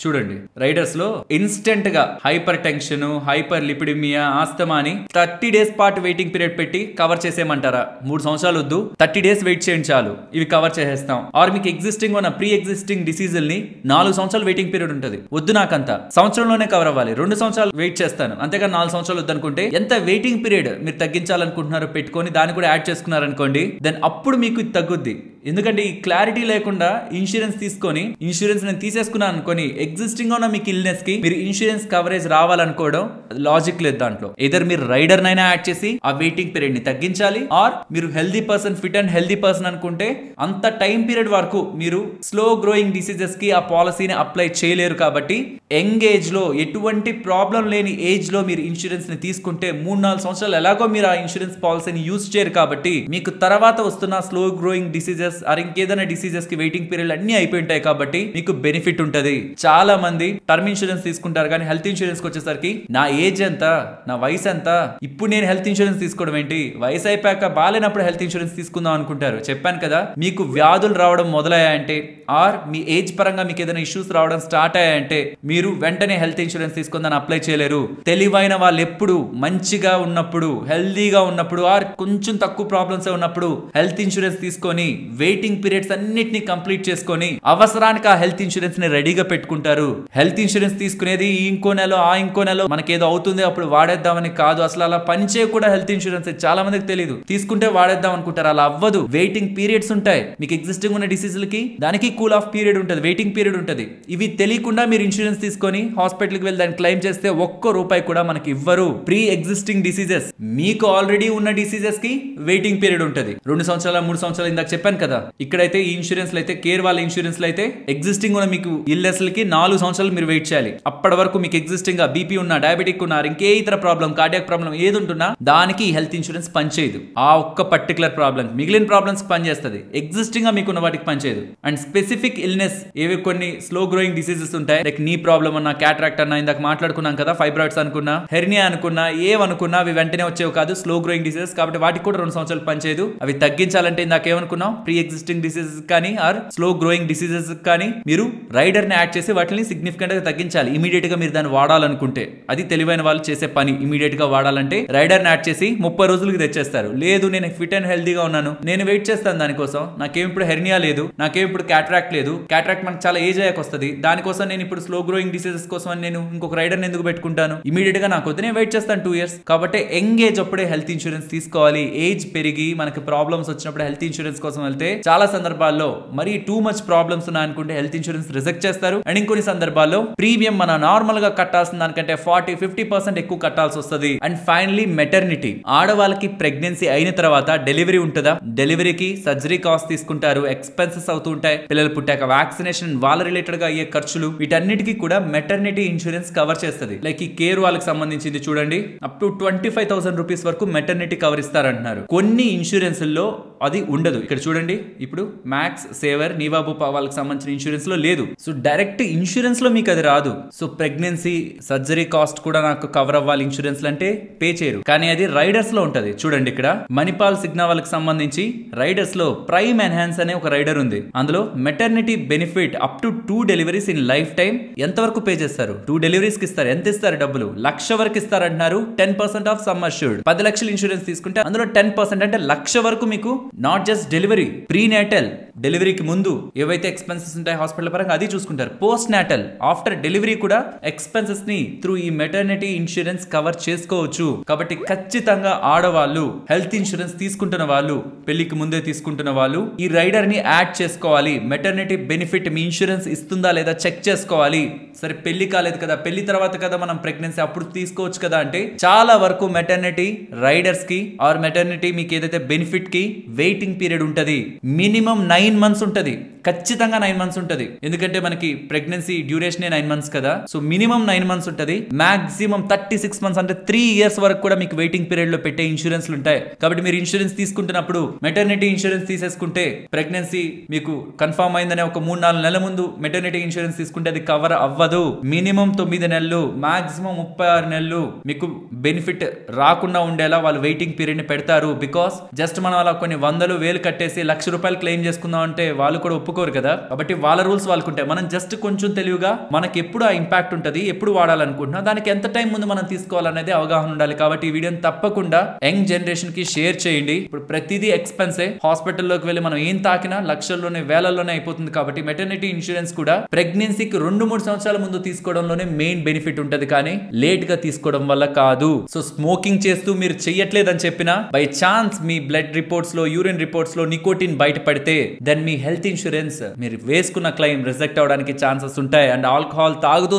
చూడండి. రైడర్స్ లో ఇన్స్టెంట్ గా hyper tension, hyper lipidaemia, asthma అని 30 days పాటు వెయిటింగ్ పీరియడ్ పెట్టి కవర్ చేసేయమంటారా? 3 సంవత్సరాలు వద్దు, 30 days వెయిట్ చేయండి చాలు, ఇవి కవర్ చేసేస్తాం. ఆర్ మీకు ఎగ్జిస్టింగ్ ఉన్న ప్రీ ఎగ్జిస్టింగ్ డిసీజుల్ని 4 సంవత్సరాలు వెయిటింగ్ పీరియడ్ ఉంటుంది, వద్దు నాకంతా, సంవత్సరంలోనే కవర్ అవ్వాలి, 2 సంవత్సరాలు వెయిట్ చేస్తాను, అంతేగా 4 సంవత్సరాలు వద్దనుకుంటే ఎంత వెయిటింగ్ పీరియడ్ మీరు తగ్గించాలనుకుంటున్నారో పెట్టుకొని దాన్ని కూడా యాడ్ చేసుకున్నారనుకోండి, దెన్ అప్పుడు మీకు తగ్గుద్ది. ఎందుకంటే ఈ క్లారిటీ లేకుండా ఇన్సూరెన్స్ తీసుకొని ఇన్సూరెన్స్ నేను తీసేసుకున్నాను అనుకొని ఎగ్జిస్టింగ్ ఉన్న మీకు ఇల్నెస్ కి మీరు ఇన్సూరెన్స్ కవరేజ్ రావాలనుకోవడం లాజిక్ లేదు దాంట్లో. ఎదర్ మీరు రైడర్ నైనా యాడ్ చేసి ఆ వెయిటింగ్ పీరియడ్ ని తగ్గించాలి, ఆర్ మీరు healthy person, fit and healthy person అనుకుంటే అంత టైం పీరియడ్ వరకు మీరు స్లో గ్రోయింగ్ డిసీజెస్ కి ఆ పాలసీని అప్లై చేయలేరు. కాబట్టి యంగ్ ఏజ్ లో ఎటువంటి ప్రాబ్లం లేని ఏజ్ లో మీరు ఇన్సూరెన్స్ ని తీసుకుంటే 3-4 సంవత్సరాలు ఎలాగో మీరు ఆ ఇన్సూరెన్స్ పాలసీని యూజ్ చేయరు కాబట్టి మీకు తర్వాత వస్తున్న స్లో గ్రోయింగ్ డిసీజెస్ ఆర్ ఇంకేదైనా డిసీజెస్ కి వెయిటింగ్ పీరియడ్ అన్ని అయిపోయి ఉంటాయి కాబట్టి మీకు బెనిఫిట్ ఉంటది. చాలా మంది టర్మ్ ఇన్సూరెన్స్ తీసుకుంటారు కానీ హెల్త్ ఇన్సూరెన్స్ వచ్చేసరికి నా ఏజ్ ఎంత, నా వయసు ఎంత, ఇప్పుడు నేను హెల్త్ ఇన్సూరెన్స్ తీసుకోవడం ఏంటి, వయసు అయిపోయాక బాలేనప్పుడు హెల్త్ ఇన్సూరెన్స్ తీసుకుందాం అనుకుంటారు. చెప్పాను కదా, మీకు వ్యాధులు రావడం మొదలయ్యాయంటే ఆర్ మీ ఏజ్ పరంగా మీకు ఏదైనా ఇష్యూస్ రావడం స్టార్ట్ అయ్యాయంటే మీరు వెంటనే హెల్త్ ఇన్సూరెన్స్ తీసుకుందని అప్లై చేయలేరు. తెలివైన వాళ్ళు ఎప్పుడు మంచిగా ఉన్నప్పుడు, హెల్దీగా ఉన్నప్పుడు ఆర్ కొంచెం తక్కువ ప్రాబ్లమ్స్ ఉన్నప్పుడు హెల్త్ ఇన్సూరెన్స్ తీసుకొని వెయిటింగ్ పీరియడ్స్ అన్నిటిని కంప్లీట్ చేసుకొని అవసరానికి ఆ హెల్త్ ఇన్సూరెన్స్ ని రెడీగా పెట్టుకుంటారు. హెల్త్ ఇన్సూరెన్స్ తీసుకునేది ఇంకో నెల ఆ ఇంకో నెల మనకేదో అవుతుంది అప్పుడు వాడేద్దామని కాదు. అసలు అలా పనిచే కూడా హెల్త్ ఇన్సూరెన్స్ చాలా మందికి తెలియదు. తీసుకుంటే వాడేద్దాం అనుకుంటారు, అలా అవ్వదు. వెయిటింగ్ పీరియడ్స్ ఉంటాయి. మీకు ఎగ్జిస్టింగ్ ఉన్న డిసీజులకి దానికి కూల్ ఆఫ్ పీరియడ్ ఉంటుంది, వెయిటింగ్ పీరియడ్ ఉంటుంది. ఇవి తెలియకుండా మీరు ఇన్సూరెన్స్ తీసుకొని హాస్పిటల్కి వెళ్ళి దాన్ని క్లెయిమ్ చేస్తే ఒక్క రూపాయి కూడా మనకి ఇవ్వరు. ప్రీ ఎగ్జిస్టింగ్ డిసీజెస్, మీకు ఆల్రెడీ ఉన్న డిసీజెస్ కి వెయిటింగ్ పీరియడ్ ఉంటుంది. 2 సంవత్సరాలు 3 సంవత్సరాలు ఇందాక చెప్పాను కదా. ఇక్కడైతే ఈ ఇన్సూరెన్స్ అయితే కేర్ వాళ్ళ ఇన్సూరెన్స్ అయితే ఎగ్జిస్టింగ్ ఉన్న మీకు ఇల్నెస్లకి 4 సంవత్సరాలు మీరు వెయిట్ చేయాలి. అప్పటి వరకు మీకు ఎగ్జిస్టింగ్ గా బీపీ ఉన్నా, డయాబెటిక్ ఉన్నా, ఇంకే ఇతర ప్రాబ్లం, కార్డియాక్ ప్రాబ్లం ఏది ఉంటున్నా దానికి హెల్త్ ఇన్సూరెన్స్ పనిచేయదు. ఆ ఒక్క పర్టికులర్ ప్రాబ్లం, మిగిలిన ప్రాబ్లమ్స్ పనిచేస్తుంది, ఎగ్జిస్టింగ్ గా మీకు ఉన్న వాటికి పనిచేయదు. అండ్ స్పెసిఫిక్ ఇల్నెస్ ఏవి కొన్ని స్లో గ్రోయింగ్ డిసీజెస్ ఉంటాయి, లైక్ నీ ప్రాబ్లం అన్నా, క్యాటరాక్ట్ అన్నా, ఇందాక మాట్లాడుకున్నాం కదా, ఫైబ్రాయిడ్స్ అనుకున్నా, హెర్నియా అనుకున్నా, ఏమనుకున్నా అవి వెంటనే వచ్చేవి కాదు, స్లో గ్రోయింగ్ డిసీజెస్. కాబట్టి వాటికి కూడా 2 సంవత్సరాలు పనిచేయదు. అవి తగ్గించాలంటే ఇందాక ఏమనుకున్నాం, ప్రీ ఎగ్జిస్టింగ్ డిసీజెస్ కానీ ఆర్ స్లో గ్రోయింగ్ డిసీజెస్ కానీ మీరు రైడర్ ని యాడ్ చేసి వాటిని సిగ్నిఫికెంట్ గా తగ్గించాలి. ఇమీడియట్ గా మీరు దాన్ని వాడాలనుకుంటే అది తెలివైన వాళ్ళు చేసే పని. ఇమీడియట్ గా వాడాలంటే రైడర్ ని యాడ్ చేసి 30 రోజులకి తెచ్చేస్తారు. లేదు నేను ఫిట్ అండ్ హెల్దీగా ఉన్నాను, నేను వెయిట్ చేస్తాను దానికోసం, నాకేం ఇప్పుడు హెర్నియా లేదు, నాకేం ఇప్పుడు క్యాటరాక్ట్ లేదు, క్యాటరాక్ట్ మనకు చాలా ఏజ్ అయ్యాక వస్తుంది, దానికోసం నేను ఇప్పుడు స్లో గ్రోయింగ్ డిసీజెస్ కోసం నేను ఇంకొక రైడర్ ఎందుకు పెట్టుకుంటాను, ఇమీడియట్ గా నాకు వద్దు, నేను వెయిట్ చేస్తాను 2 years. కాబట్టి యంగ్ ఏజ్ అప్పుడే హెల్త్ ఇన్సూరెన్స్ తీసుకోవాలి. ఏజ్ పెరిగి మనకి ప్రాబ్లమ్స్ వచ్చినప్పుడు హెల్త్ ఇన్సూరెన్స్ కోసం వెళ్తే చాలా సందర్భాల్లో మరి టూ మచ్ ప్రాబ్లమ్స్ ఉన్నాయనుకుంటే హెల్త్ ఇన్సూరెన్స్ రిజెక్ట్ చేస్తారు. అండ్ ఇంకొన్ని సందర్భాల్లో ప్రీమియం మన నార్మల్ గా కట్టాల్సిన దానికంటే 40-50% ఎక్కువ కట్టాల్సి వస్తుంది. అండ్ ఫైనలీ మెటర్నిటీ, ఆడవాళ్ళకి ప్రెగ్నెన్సీ అయిన తర్వాత డెలివరీ ఉంటుందా, డెలివరీకి సర్జరీ కాస్ట్ తీసుకుంటారు, ఎక్స్పెన్సెస్ అవుతూ ఉంటాయి, పిల్లలు పుట్టాక వ్యాక్సినేషన్, వాళ్ళ రిలేటెడ్ గా అయ్యే ఖర్చులు, వీటన్నిటికీ కూడా మెటర్నిటీ ఇన్సూరెన్స్ కవర్ చేస్తుంది. లైక్ ఈ కేర్ వాళ్ళకి సంబంధించింది చూడండి, అప్ టు 25,000 రూపీస్ వరకు మెటర్నిటీ కవర్ ఇస్తారంటున్నారు. కొన్ని ఇన్సూరెన్స్ లో అది ఉండదు. ఇక్కడ చూడండి, ఇప్పుడు మ్యాక్స్, సేవర్, నీవాబూపా వాళ్ళకి సంబంధించిన ఇన్సూరెన్స్ లో లేదు. సో డైరెక్ట్ ఇన్సూరెన్స్ లో మీకు అది రాదు. సో ప్రెగ్నెన్సీ సర్జరీ కాస్ట్ కూడా నాకు కవర్ అవ్వాలి ఇన్సూరెన్స్ అంటే పే చేయరు. కానీ అది రైడర్స్ లో ఉంటది. చూడండి ఇక్కడ మణిపాల్ సిగ్నా వాళ్ళకి సంబంధించి రైడర్స్ లో ప్రైమ్ ఎన్హాన్స్ అనే ఒక రైడర్ ఉంది. అందులో maternity benefit up to 2 deliveries in life time ఎంత వరకు పే చేస్తారు, 2 డెలివరీస్ కి ఇస్తారు. ఎంత ఇస్తారు డబ్బులు, 1,00,000 వరకు ఇస్తారు అంటున్నారు. 10% ఆఫ్ సమ్ అష్యూర్డ్, 10 లక్షల ఇన్సూరెన్స్ తీసుకుంటే అందులో 10% అంటే 1,00,000 వరకు మీకు not just delivery, pre natal డెలివరీకి ముందు ఏవైతే ఎక్స్పెన్సెస్ ఉంటాయి హాస్పిటల్ పరంగా అది చూసుకుంటారు. పోస్ట్ నాటల్ ఆఫ్టర్ డెలివరీ కూడా ఎక్స్పెన్సెస్ ని త్రూ ఈ మెటర్నిటీ ఇన్సూరెన్స్ కవర్ చేసుకోవచ్చు. కాబట్టి ఖచ్చితంగా ఆడవాళ్ళు హెల్త్ ఇన్సూరెన్స్ తీసుకుంటున్న వాళ్ళు, పెళ్లికి ముందే తీసుకుంటున్న వాళ్ళు ఈ రైడర్ ని యాడ్ చేసుకోవాలి. మెటర్నిటీ బెనిఫిట్ మీ ఇన్సూరెన్స్ ఇస్తుందా లేదా చెక్ చేసుకోవాలి. సరే పెళ్లి కాలేదు కదా, పెళ్లి తర్వాత కదా మనం ప్రెగ్నెన్సీ అప్పుడు తీసుకోవచ్చు కదా అంటే చాలా వరకు మెటర్నిటీ రైడర్స్ కి ఆర్ మెటర్నిటీ మీకు ఏదైతే బెనిఫిట్ కి వెయిటింగ్ పీరియడ్ ఉంటది. మినిమం 9 months ఉంటది, ఖచ్చితంగా 9 months ఉంటది. ఎందుకంటే మనకి ప్రెగ్నెన్సీ డ్యూరేషన్ 9 months కదా. సో మినిమం 9 months ఉంటది, మాక్సిమం 36 months అంటే 3 years వరకు కూడా మీకు వెయిటింగ్ పీరియడ్ లో పెట్టే ఇన్సూరెన్స్లు ఉంటాయి. కాబట్టి మీరు ఇన్సూరెన్స్ తీసుకుంటున్నప్పుడు మెటర్నిటీ ఇన్సూరెన్స్ తీసేసుకుంటే ప్రెగ్నెన్సీ మీకు కన్ఫర్మ్ అయిందనే ఒక 3-4 నెలల ముందు మెటర్నిటీ ఇన్సూరెన్స్ తీసుకుంటే అది కవర్ అవ్వదు. మినిమం 9 నెలలు, మాక్సిమం 36 నెలలు మీకు బెనిఫిట్ రాకుండా ఉండేలా వాళ్ళు వెయిటింగ్ పీరియడ్ ని పెడతారు. బికాస్ జస్ట్ మనం అలా కొన్ని 100,000 కట్టేసి 1,00,000 రూపాయలు క్లెయిమ్ చేసుకుందాం అంటే వాళ్ళు కూడా ఒప్పుకోరు కదా. కాబట్టి వాళ్ళ రూల్స్ వాళ్ళకు ఉంటాయి. మనం జస్ట్ కొంచెం తెలివిగా మనకి ఎప్పుడు ఆ ఇంపాక్ట్ ఉంటుంది, ఎప్పుడు వాడాలనుకుంటున్నా, దానికి ఎంత టైం ముందు మనం తీసుకోవాలనేది అవగాహన ఉండాలి. కాబట్టి ఈ వీడియోని తప్పకుండా యంగ్ జనరేషన్ కి షేర్ చేయండి. ఇప్పుడు ప్రతిదీ ఎక్స్పెన్సే, హాస్పిటల్లోకి వెళ్ళి మనం ఏం తాకినా లక్షల్లోనే వేలల్లోనే అయిపోతుంది. కాబట్టి మెటర్నిటీ ఇన్సూరెన్స్ కూడా ప్రెగ్నెన్సీకి 2-3 సంవత్సరాల ముందు తీసుకోవడంలోనే మెయిన్ బెనిఫిట్ ఉంటది, కానీ లేట్ గా తీసుకోవడం వల్ల కాదు. సో స్మోకింగ్ చేస్తూ మీరు చెయ్యట్లేదని చెప్పినా by chance me blood reports లో, యూరిన్ రిపోర్ట్స్ లో నికోటిన్ బయటపడితే దెన్ మీ హెల్త్ ఇన్సూరెన్స్ మీరు వేసుకున్న క్లెయిమ్ రిజెక్ట్ అవడానికి ఛాన్సెస్ ఉంటాయి. అండ్ ఆల్కహాల్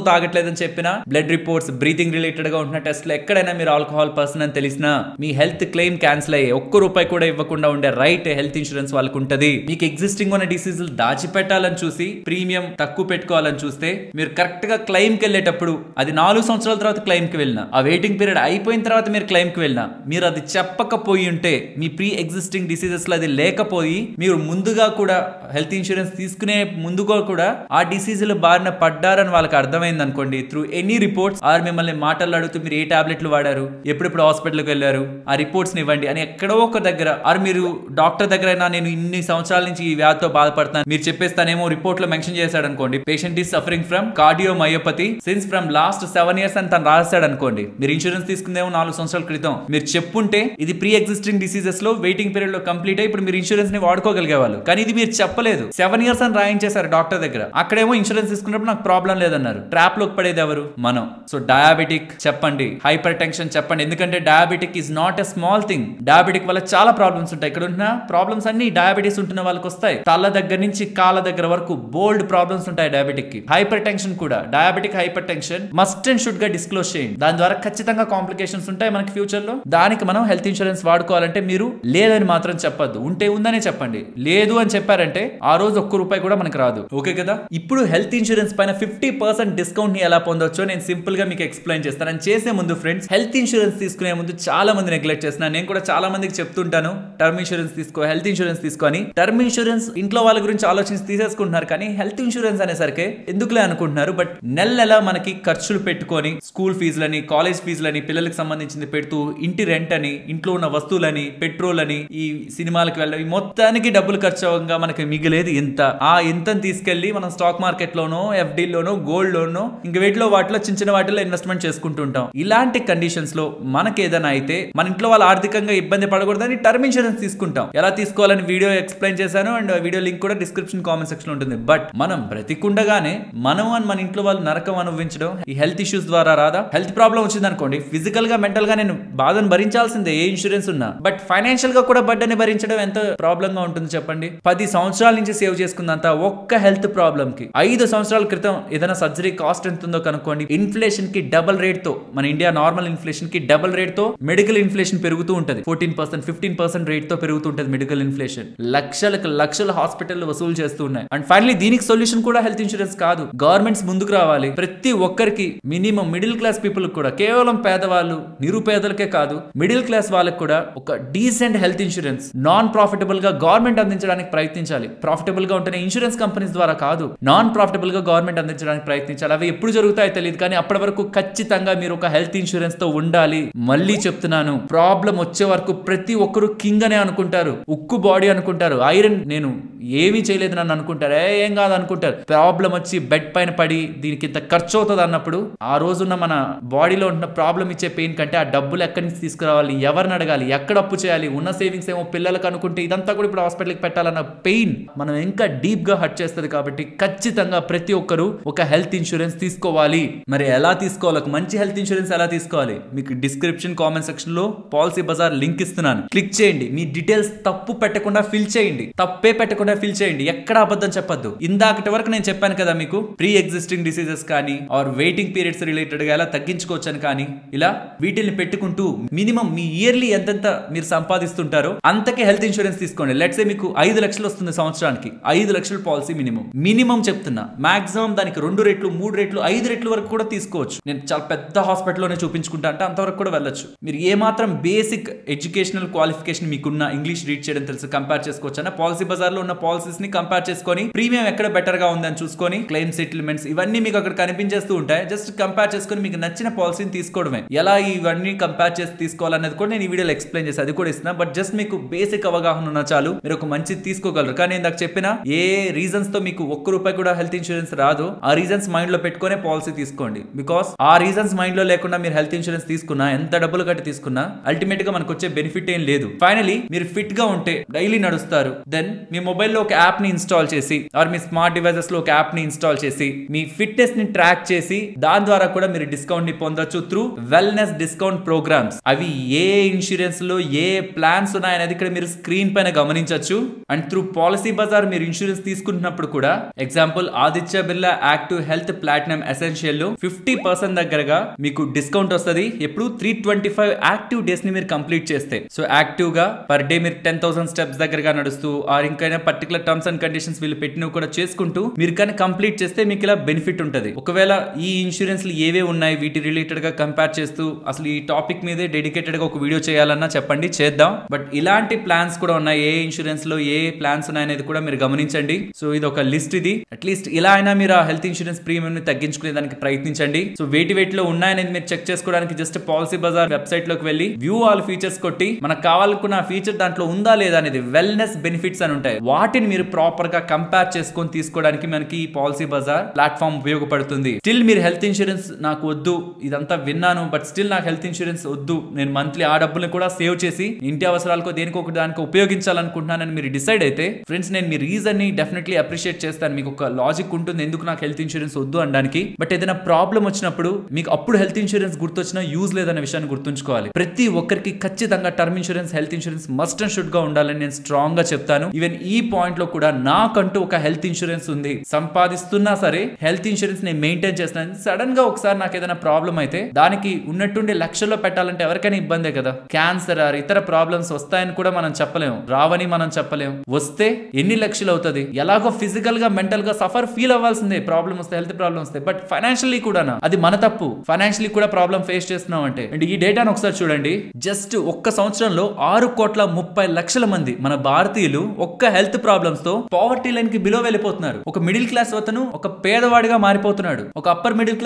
తాగట్లేదని చెప్పినా, బ్లడ్ రిపోర్ట్స్ బ్రీతింగ్ రిలేటెడ్ గా ఉంటున్న టెస్ట్లు ఎక్కడైనా మీరు ఆల్కహాల్ పర్సన్ అని తెలిసినా మీ హెల్త్ క్లెయిమ్ క్యాన్సిల్ అయ్యే ₹1 కూడా ఇవ్వకుండా ఉండే రైట్ హెల్త్ ఇన్సూరెన్స్ వాళ్ళకు ఉంటది. మీకు ఎగ్జిస్టింగ్ ఉన్న డిసీజులు దాచిపెట్టాలని చూసి ప్రీమియం తక్కువ పెట్టుకోవాలని చూస్తే మీరు కరెక్ట్ గా క్లెయిమ్ కి వెళ్ళేటప్పుడు అది 4 సంవత్సరాల తర్వాత క్లెయిమ్ కి వెళ్ళినా, ఆ వెయిటింగ్ పీరియడ్ అయిపోయిన తర్వాత మీరు క్లెయిమ్ కి వెళ్ళినా, మీరు అది చెప్పకపోయి ఉంటే, మీ ప్రీ ఎగ్జిస్టింగ్ డిసీజెస్ లో అది లేకపోయి మీరు ముందుగా కూడా హెల్త్ ఇన్సూరెన్స్ తీసుకునే ముందుగా కూడా ఆ డిసీజులు బారిన పడ్డారని వాళ్ళకి అర్థమైంది అనుకోండి, త్రూ ఎనీ రిపోర్ట్స్ ఆర్ మిమ్మల్ని మాటలు అడుగుతూ మీరు ఏ టాబ్లెట్లు వాడారు, ఎప్పుడెప్పుడు హాస్పిటల్కి వెళ్ళారు, ఆ రిపోర్ట్స్ ఇవ్వండి అని ఎక్కడో ఒక దగ్గర, ఆర్ మీరు డాక్టర్ దగ్గర అయినా నేను ఇన్ని సంవత్సరాల నుంచి ఈ వ్యాధితో బాధపడుతున్నాను మీరు చెప్పేస్తానేమో రిపోర్ట్ లో మెన్షన్ చేశాడు అనుకోండి, patient is suffering from cardiomyopathy since from last 7 years అని తను రాశాడు అనుకోండి, మీరు ఇన్సూరెన్స్ తీసుకుందేమో 4 సంవత్సరాల క్రితం, మీరు చెప్పుంటే ఇది ప్రీ ఎగ్జిస్టింగ్ డిసీజెస్ లో వెయిటింగ్ పీరియడ్ లో కంప్లీట్ అయ్యి ఇప్పుడు మీరు ఇన్సూరెన్స్ ని వాడుకోగలిగేవాళ్ళు. కానీ ఇది మీరు చెప్పలేదు, 7 years అని రాయించేశారు డాక్టర్ దగ్గర, అక్కడేమో ఇన్సూరెన్స్ తీసుకున్నప్పుడు నాకు ప్రాబ్లం లేదన్నారు. ట్రాప్ లోకి పడేది ఎవరు? మనం. సో డయాబెటిక్ చెప్పండి, హైపర్ టెన్షన్ చెప్పండి, ఎందుకంటే diabetic is not a small thing. Diabetic వల్ల చాలా ప్రాబ్లమ్స్ ఉంటాయి. ఇక్కడ ఉన్న ప్రాబ్లమ్స్ అన్ని డయాబెటీస్ ఉంటున్న వాళ్ళకి వస్తాయి. తల దగ్గర నుంచి కాళ్ళ దగ్గర వరకు బోల్డ్ ప్రాబ్లమ్స్ ఉంటాయి డయాబెటిక్ కి. హైపర్ టెన్షన్ కూడా, diabetic hyper tension must and should గా డిస్క్లోజ్ చేయండి. దాని ద్వారా ఖచ్చితంగా కాంప్లికేషన్స్ ఉంటాయి మనకి ఫ్యూచర్ లో. దానికి మనం హెల్త్ ఇన్సూరెన్స్ వాడుకోవాలంటే మీరు లేదని మాత్రం చెప్పొద్దు, ఉంటే ఉందనే చెప్పండి. లేదు అని చెప్పారంటే ఆ రోజు ₹1 కూడా మనకు రాదు. ఓకే కదా? ఇప్పుడు హెల్త్ ఇన్సూరెన్స్ పైన 50% డిస్కౌంట్ ని ఎలా పొందొచ్చో నేను సింపుల్ గా మీకు ఎక్స్ప్లెయిన్ చేస్తాను. అని చేసే ముందు ఫ్రెండ్స్, హెల్త్ ఇన్సూరెన్స్ తీసుకునే ముందు చాలా మంది నెగ్లెక్ట్ చేస్తున్నాను. నేను కూడా చాలా మందికి చెప్తుంటాను, టర్మ్ ఇన్సూరెన్స్ తీసుకో, హెల్త్ ఇన్సూరెన్స్ తీసుకొని. టర్మ్ ఇన్సూరెన్స్ ఇంట్లో వాళ్ళ గురించి ఆలోచించి తీసేసుకుంటున్నారు, కానీ హెల్త్ ఇన్సూరెన్స్ అనేసరికి ఎందుకులే అనుకుంటున్నారు. బట్ నెల మనకి ఖర్చులు పెట్టుకొని స్కూల్ ఫీజులని, కాలేజ్ ఫీజులని, పిల్లలకు సంబంధించింది పెడుతూ, ఇంటి రెంట్ అని, ఇంట్లో ఉన్న వస్తువులని, పెట్రోల్ అని, ఈ సినిమాలకు వెళ్ళడం, మొత్తానికి డబ్బులు ఖర్చు అవ్వగా మనకి మిగిలేదు ఇంత. ఆ ఇంతని తీసుకెళ్లి మనం స్టాక్ మార్కెట్ లోనో, FD లోనో, గోల్డ్ లోనో, ఇంక వీటిలో వాటిలో చిన్న వాటిలో ఇన్వెస్ట్మెంట్ చేసుకుంటూ ఉంటాం. ఇలాంటి కండిషన్స్ లో మనకి ఏదైనా అయితే మన ఇంట్లో వాళ్ళు ఆర్థికంగా ఇబ్బంది పడకూడదని టర్మ్ ఇన్సూరెన్స్ తీసుకుంటాం. ఎలా తీసుకోవాలని వీడియో ఎక్స్ప్లెయిన్ చేశాను, అండ్ వీడియో లింక్ కూడా డిస్క్రిప్షన్ కామెంట్ సెక్షన్ లో ఉంటుంది. బట్ మనం బ్రతికుండగానే మనం మన ఇంట్లో వాళ్ళు నరకం అనుభవించడం ఈ హెల్త్ ఇష్యూస్ ద్వారా రాదా? హెల్త్ ప్రాబ్లం వచ్చింది అనుకోండి, ఫిజికల్ గా మెంటల్ గా నేను బాధను భరించాల్సిందే ఏ ఇన్సూరెన్స్ ఉన్నా. బట్ ఫైనాన్షియల్ గా కూడా బడ్డని భరించడం ఎంత ప్రాబ్లం గా ఉంటుంది చెప్పండి. 10 సంవత్సరాల నుంచి సేవ్ చేసుకుందంత ఒక్క హెల్త్ ప్రాబ్లం కి. 5 సంవత్సరాల క్రితం ఏదైనా సర్జరీ కాస్ట్ ఎంత ఉందో కనుక్కోండి. ఇన్ఫ్లేషన్ కి డబుల్ రేట్ తో, మన ఇండియా నార్మల్ ఇన్ఫ్లేషన్ కి డబుల్ రేట్ తో మెడికల్ ఇన్ఫ్లేషన్ పెరుగుతూ ఉంటది. 14%, 15% రేట్ తో పెరుగుతూ ఉంటది మెడికల్ ఇన్ఫ్లేషన్. లక్షల హాస్పిటల్ వసూలు చేస్తూ ఉన్నాయి. అండ్ ఫైనలీ దీనికి సొల్యూషన్ కూడా హెల్త్ ఇన్సూరెన్స్ కాదు. గవర్నమెంట్స్ ముందుకు రావాలి. ప్రతి ఒక్కరికి మినిమం మిడిల్ క్లాస్ పీపుల్ కూడా, కేవలం పేదవాళ్ళు నిరుపేదలకే కాదు, మిడిల్ క్లాస్ వాళ్ళకి కూడా ఒక decent health insurance non profitable గా గవర్నమెంట్ అందించడానికి ప్రయత్నించాలి. ప్రాఫిటబుల్ గా ఉంటేనే ఇన్సూరెన్స్ కంపెనీస్ ద్వారా కాదు, నాన్ ప్రాఫిటబుల్ గా గవర్నమెంట్ అందించడానికి ప్రయత్నించాలి. అవి ఎప్పుడు జరుగుతాయో తెలియదు, కానీ అప్పటి వరకు ఖచ్చితంగా మీరు ఒక హెల్త్ ఇన్సూరెన్స్ తో ఉండాలి. మళ్ళీ చెప్తున్నాను, ప్రాబ్లం వచ్చే వరకు ప్రతి ఒక్కరు కింగ్ అనే అనుకుంటారు, ఉక్కు బాడీ అనుకుంటారు, ఐరన్ నేను ఏమీ చేయలేదు నన్ను అనుకుంటారు, ఏం కాదు అనుకుంటారు. ప్రాబ్లం వచ్చి బెడ్ పైన పడి దీనికి ఇంత ఖర్చు అవుతుంది అన్నప్పుడు, ఆ రోజున్న మన బాడీలో ఉన్న ప్రాబ్లం ఇచ్చే పెయిన్ కంటే ఆ డబ్బులు ఎక్కడి నుంచి తీసుకురావాలి, ఎవరిని అడగాలి, ఎక్కడ అప్పు చేయాలి, ఉన్న సేవింగ్స్ ఏమో పిల్లలకు అనుకుంటే ఇదంతా కూడా ఇప్పుడు హాస్పిటల్కి పెట్టాలన్న పెయిన్ మనం ఇంకా డీప్ గా హర్ట్ చేస్తుంది. కాబట్టి ఖచ్చితంగా ప్రతి ఒక్కరు ఒక హెల్త్ ఇన్సూరెన్స్ తీసుకోవాలి. మరి ఎలా తీసుకోవాలి, ఒక మంచి హెల్త్ ఇన్సూరెన్స్ ఎలా తీసుకోవాలి, మీకు డిస్క్రిప్షన్ కామెంట్ సెక్షన్ లో పాలసీ బజార్ లింక్ ఇస్తున్నాను, క్లిక్ చేయండి. మీ డీటెయిల్స్ తప్పు పెట్టకుండా ఫిల్ చేయండి, తప్పే పెట్టకుండా ఫిల్ చేయండి, ఎక్కడ అబద్ధం చెప్పొద్దు. ఇందాకటి వరకు నేను చెప్పాను కదా మీకు ప్రీ ఎగ్జిస్టింగ్ డిసీజెస్ కానీ ఆర్ వెయిటింగ్ పీరియడ్స్ రిలేటెడ్ గా ఎలా తగ్గించుకోవచ్చని, కానీ ఇలా వీటిని పెట్టుకుంటూ మినిమం మీ ఇయర్లీ ఎంతెంత మీరు సంపాదిస్తుంటారో అంతకే హెల్త్ ఇన్సూరెన్స్ తీసుకోండి. లెట్స్ సే మీకు 5 లక్షలు వస్తుంది సంవత్సరానికి, 5 లక్షల పాలసీ మినిమం చెప్తున్నా. మాక్సిమం దానికి 2 రెట్లు, 3 రెట్లు, 5 రెట్లు వరకు కూడా తీసుకోవచ్చు. నేను చాలా పెద్ద హాస్పిటల్లోనే చూపించుకుంటా అంటే అంతవరకు కూడా వెళ్ళొచ్చు. మీరు ఏ మాత్రం బేసిక్ ఎడ్యుకేషనల్ క్వాలిఫికేషన్ మీకున్న, ఇంగ్లీష్ రీడ్ చేయడం తెలుసు, కంపేర్ చేసుకోవచ్చు అన్న పాలసీ బజార్ లో ఉన్న పాలసీస్ ని కంపేర్ చేసుకొని ప్రీమియం ఎక్కడ బెటర్ గా ఉందని చూసుకొని క్లెయిమ్ సెటిల్మెంట్స్ ఇవన్నీ మీకు అక్కడ కనిపించేస్తూ ఉంటాయి. జస్ట్ కంపేర్ చేసుకొని మీకు నచ్చిన పాలసీని తీసుకోవడమే. ఎలా ఇవన్నీ కంపేర్ చేసి తీసుకోవాలనేది కూడా నేను ఈ వీడియోలో ఎక్స్ప్లెయిన్ చేసి అది కూడా ఇస్తున్నా. బట్ జస్ట్ మీకు బేసిక్ అవగాహన ఉన్న చాలు, మీరు ఒక మంచి తీసుకోగలరు. కానీ ఇందాక చెప్పిన ఏ రీజన్స్ తో మీకు ₹1 కూడా హెల్త్ ఇన్సూరెన్స్ రాదు, ఆ రీజన్స్ మైండ్ లో పెట్టుకునే పాలసీ తీసుకోండి. బికాస్ ఆ రీజన్స్ మైండ్ లో లేకుండా మీరు హెల్త్ ఇన్సూరెన్స్ తీసుకున్నా, ఎంత డబ్బులు కట్టి తీసుకున్నా, అల్టిమేట్ గా మనకు వచ్చే బెనిఫిట్ ఏం లేదు. ఫైనలీ మీరు ఫిట్ గా ఉంటే, డైలీ నడుస్తారు, దెన్ మీ మొబైల్ లో ఒక యాప్ ని ఇన్స్టాల్ చేసి ఆర్ మీ స్మార్ట్ డివైసెస్ లో ఒక యాప్ ని ఇన్స్టాల్ చేసి మీ ఫిట్నెస్ ని ట్రాక్ చేసి దాని ద్వారా కూడా మీరు డిస్కౌంట్ ని పొందొచ్చు త్రూ వెల్నెస్ డిస్కౌంట్ ప్రోగ్రామ్స్. అవి ఏ ఇన్సూరెన్స్ లో ఏ ప్లాన్స్ ఉన్నాయనేది ఇక్కడ మీరు స్క్రీన్ పైన గమనించవచ్చు. అండ్ త్రూ పాలసీ బజార్ మీరు ఇన్సూరెన్స్ తీసుకుంటున్నప్పుడు కూడా example Aditya Birla active health platinum essential 50% దగ్గరగా మీకు డిస్కౌంట్ వస్తుంది. ఎప్పుడు 325 యాక్టివ్ డేస్ ని మీరు కంప్లీట్ చేస్తే. సో యాక్టివ్ గా పర్ డే మీరు 10,000 స్టెప్స్ దగ్గరగా నడుస్తూ ఆర్ ఇంకా పర్టికులర్ టర్మ్స్ అండ్ కండిషన్స్ వీళ్ళు పెట్టినవి కూడా చేసుకుంటూ మీరు కానీ కంప్లీట్ చేస్తే మీకు ఇలా బెనిఫిట్ ఉంటుంది. ఒకవేళ ఈ ఇన్సూరెన్స్ ఏవే ఉన్నాయి వీటి రిలేటెడ్ గా కంపేర్ చేస్తూ అసలు ఈ టాపిక్ మీదే డెడికేటెడ్ గా ఒక వీడియో చేయాలన్నా చెప్పండి, చేద్దాం. బట్ ఇలాంటి ప్లాన్స్ కూడా ఉన్నాయి. ఏ ఇన్సూరెన్స్ లో ఏ ప్లాన్స్ ఉన్నాయనేది కూడా మీరు గమనించండి. సో ఇది ఒక లిస్ట్. ఇది అట్లీస్ట్ ఇలా అయినా మీరు ఆ హెల్త్ ఇన్సూరెన్స్ ప్రీమియం ని తగ్గించుకునే దానికి ప్రయత్నించండి. సో వేటిలో ఉన్నాయనేది మీరు చెక్ చేసుకోవడానికి జస్ట్ పాలసీ బజార్ వెబ్సైట్ లోకి వెళ్ళి వ్యూ ఆల్ ఫీచర్స్ కొట్టి మనకు కావాలనుకున్న ఫీచర్ దాంట్లో ఉందా లేదా అనేది వెల్నెస్ బెనిఫిట్స్ అని ఉంటాయి. వాటిని మీరు ప్రాపర్ గా కంపేర్ చేసుకొని తీసుకోవడానికి మనకి ఈ పాలసీ బజార్ ప్లాట్ఫామ్ ఉపయోగపడుతుంది. స్టిల్ మీరు హెల్త్ ఇన్సూరెన్స్ నాకు వద్దు, ఇదంతా విన్నాను బట్ స్టిల్ నాకు హెల్త్ ఇన్సూరెన్స్ వద్దు, నేను మంత్లీ ఆ డబ్బుల్ని కూడా సేవ్ చేసి ఇంటి అవసరాలకు దేనికో దానికి ఉపయోగించాలనుకుంటున్నానని మీరు డిసైడ్ అయితే ఫ్రెండ్స్ నేను మీ రీజన్ ని డెఫినెట్లీ అప్రిషియేట్ చేస్తాను. మీకు ఒక లాజిక్ ఉంటుంది ఎందుకు నాకు హెల్త్ ఇన్సూరెన్స్ వద్దు అనడానికి. బట్ ఏదైనా ప్రాబ్లం వచ్చినప్పుడు మీకు అప్పుడు హెల్త్ ఇన్సూరెన్స్ గుర్తొచ్చినా యూజ్ లేదనే విషయాన్ని గుర్తుంచుకోవాలి. ప్రతి ఒక్కరికి ఖచ్చితంగా term insurance health insurance must and should గా ఉండాలని నేను స్ట్రాంగ్ గా చెప్తాను. ఈవెన్ ఈ పాయింట్ లో కూడా నాకంటూ ఒక హెల్త్ ఇన్సూరెన్స్ ఉంది. సంపాదిస్తున్నా సరే హెల్త్ ఇన్సూరెన్స్ నేను మెయింటైన్ చేస్తున్నాను. సడన్ గా ఒకసారి నాకు ఏదైనా ప్రాబ్లం అయితే దానికి ఉన్నట్టుండి లక్షల్లో పెట్టాలంటే ఎవరికైనా ఇబ్బందే కదా. క్యాన్సర్ ఆర్ ఇతర ప్రాబ్లమ్స్ వస్తాయని కూడా మనం చెప్పలేము, రావని మనం చెప్పలేము. వస్తే ఎన్ని లక్షలు అవుతుంది, ఎలాగో ఫిజికల్ గా మెంటల్ గా సఫర్ ఫీల్ అవ్వాల్సిందే ప్రాబ్లం వస్తే, హెల్త్ ప్రాబ్లం వస్తే. బట్ ఫైనాన్షియల్లీ కూడా అది మన తప్పు. ఫైనాన్షియల్లీ కూడా ప్రాబ్లం ఫేస్ చేస్తున్నాం అంటే. అండ్ ఈ డేటాను ఒకసారి చూడండి. జస్ట్ ఒక్క సంవత్సరంలో 6,30,00,000 మంది మన భారతీయులు ఒక్క హెల్త్ ప్రాబ్లమ్స్ తో పావర్టీ లైన్ కి బిలో వెళ్ళిపోతున్నారు. ఒక మిడిల్ క్లాస్ అతను ఒక పేదవాడిగా మారిపోతున్నాడు. ఒక upper middle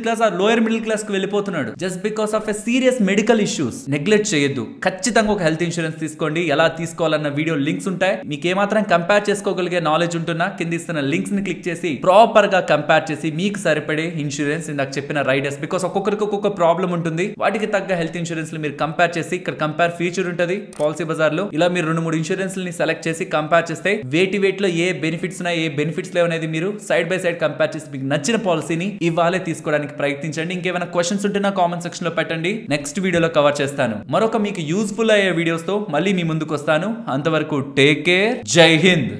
class are lower middle class కి వెళ్ళిపోతున్నాడు. Just because of a serious medical issues. Neglect చేయొద్దు. ఖచ్చితంగా ఒక హెల్త్ ఇన్సూరెన్స్ తీసుకోండి. ఎలా తీసుకోవాలన్న వీడియో లింక్స్ ఉంటాయి. మీకు ఏమాత్రం కంపేర్ చేసుకోగలిగే నాలెడ్జ్ ఉంటున్నా కింద ఇస్తున్న లింక్స్ ని క్లిక్ చేసి ప్రాపర్ గా కంపేర్ చేసి మీకు సరిపడే ఇన్సూరెన్స్ ఇందాక చెప్పిన రైడర్స్, బికాస్ ఒక్కొక్కరికి ఒక్కొక్క ప్రాబ్లం ఉంటుంది, వాటికి తగ్గ హెల్త్ ఇన్సూరెన్స్ మీరు కంపేర్ చేసి ఇక్కడ కంపేర్ ఫీచర్ ఉంటుంది పాలసీ బజార్ లో. ఇలా మీరు 2-3 ఇన్సూరెన్స్ ని సెలెక్ట్ చేసి కంపేర్ చేస్తే వేటిలో ఏ బెనిఫిట్స్ ఉన్నాయి ఏ బెనిఫిట్స్ లేవు అనేది మీరు సైడ్ బై సైడ్ కంపేర్ చేసి మీకు నచ్చిన పాలసీని ఇవాళే తీసుకోవడానికి ప్రయత్నించండి. ఇంకేమైనా క్వశ్చన్స్ ఉంటే నా కామెంట్ సెక్షన్ లో పెట్టండి, నెక్స్ట్ వీడియోలో కవర్ చేస్తాను. మరొక మీకు యూస్ఫుల్ అయ్యే వీడియోస్ తో మళ్ళీ మీ ముందుకు వస్తాను. అంతవరకు టేక్ కేర్, జై హింద్.